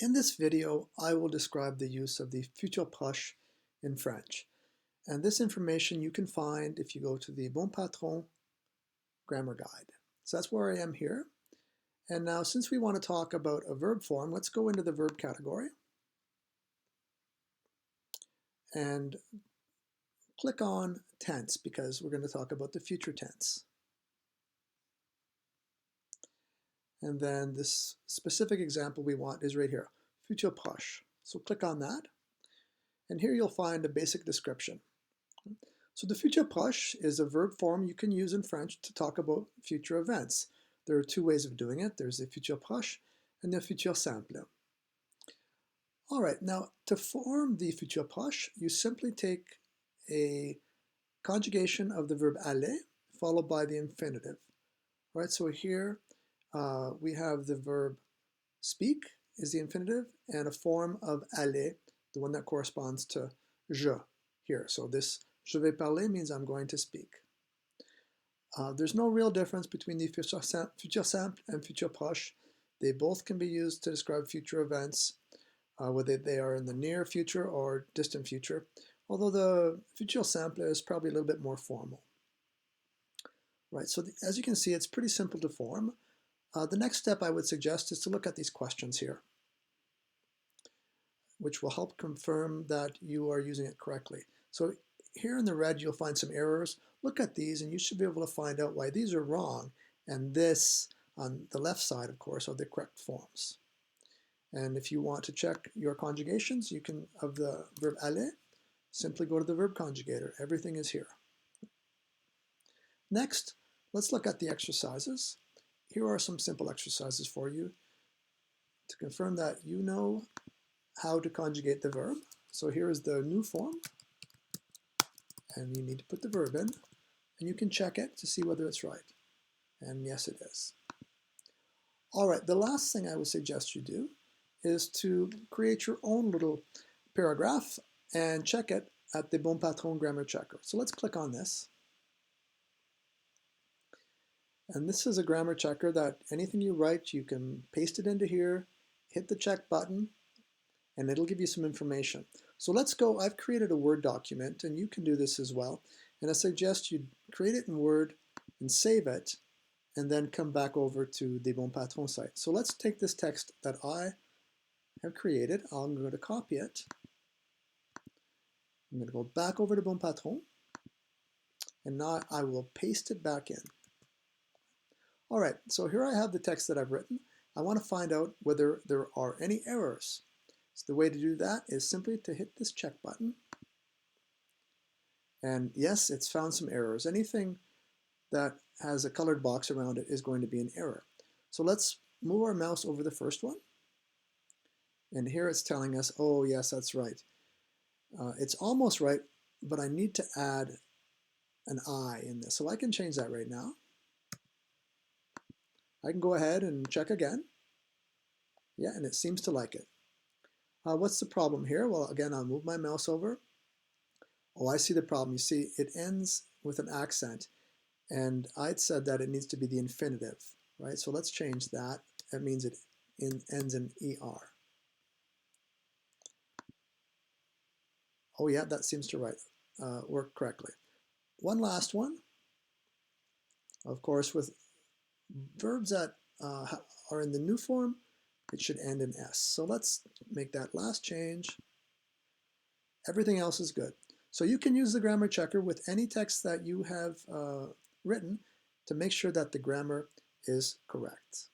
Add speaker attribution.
Speaker 1: In this video, I will describe the use of the futur proche in French. And this information you can find if you go to the Bon Patron grammar guide. So that's where I am here. And now, since we want to talk about a verb form, let's go into the verb category and click on tense because we're going to talk about the future tense. And then this specific example we want is right here, futur proche. So click on that. And here you'll find a basic description. So the futur proche is a verb form you can use in French to talk about future events. There are two ways of doing it. There's the futur proche and the futur simple. All right, now to form the futur proche, you simply take a conjugation of the verb aller followed by the infinitive. All right, so here we have the verb speak is the infinitive and a form of aller, the one that corresponds to je here. So this je vais parler means I'm going to speak. There's no real difference between the futur simple and futur proche. They both can be used to describe future events, whether they are in the near future or distant future, although the futur simple is probably a little bit more formal. Right, so as you can see, it's pretty simple to form. The next step I would suggest is to look at these questions here, which will help confirm that you are using it correctly. So here in the red, you'll find some errors. Look at these and you should be able to find out why these are wrong. And this, on the left side, of course, are the correct forms. And if you want to check your conjugations, you can, of the verb aller, simply go to the verb conjugator. Everything is here. Next, let's look at the exercises. Here are some simple exercises for you to confirm that you know how to conjugate the verb. So here is the new form, and you need to put the verb in, and you can check it to see whether it's right. And yes, it is. All right, the last thing I would suggest you do is to create your own little paragraph and check it at the Bon Patron grammar checker. So let's click on this. And this is a grammar checker that anything you write, you can paste it into here, hit the check button, and it'll give you some information. So let's go, I've created a Word document, and you can do this as well. And I suggest you create it in Word and save it, and then come back over to the Bon Patron site. So let's take this text that I have created. I'm going to copy it. I'm going to go back over to Bon Patron, and now I will paste it back in. All right, so here I have the text that I've written. I want to find out whether there are any errors. So the way to do that is simply to hit this check button. And yes, it's found some errors. Anything that has a colored box around it is going to be an error. So let's move our mouse over the first one. And here it's telling us, oh yes, that's right. It's almost right, but I need to add an I in this. So I can change that right now. I can go ahead and check again. Yeah, and it seems to like it. What's the problem here? Well, again, I'll move my mouse over. Oh, I see the problem. You see, it ends with an accent. And I'd said that it needs to be the infinitive, right? So let's change that. That means it ends in ER. Oh yeah, that seems to work correctly. One last one. Of course, with verbs that are in the new form, it should end in S. So let's make that last change. Everything else is good. So you can use the grammar checker with any text that you have written to make sure that the grammar is correct.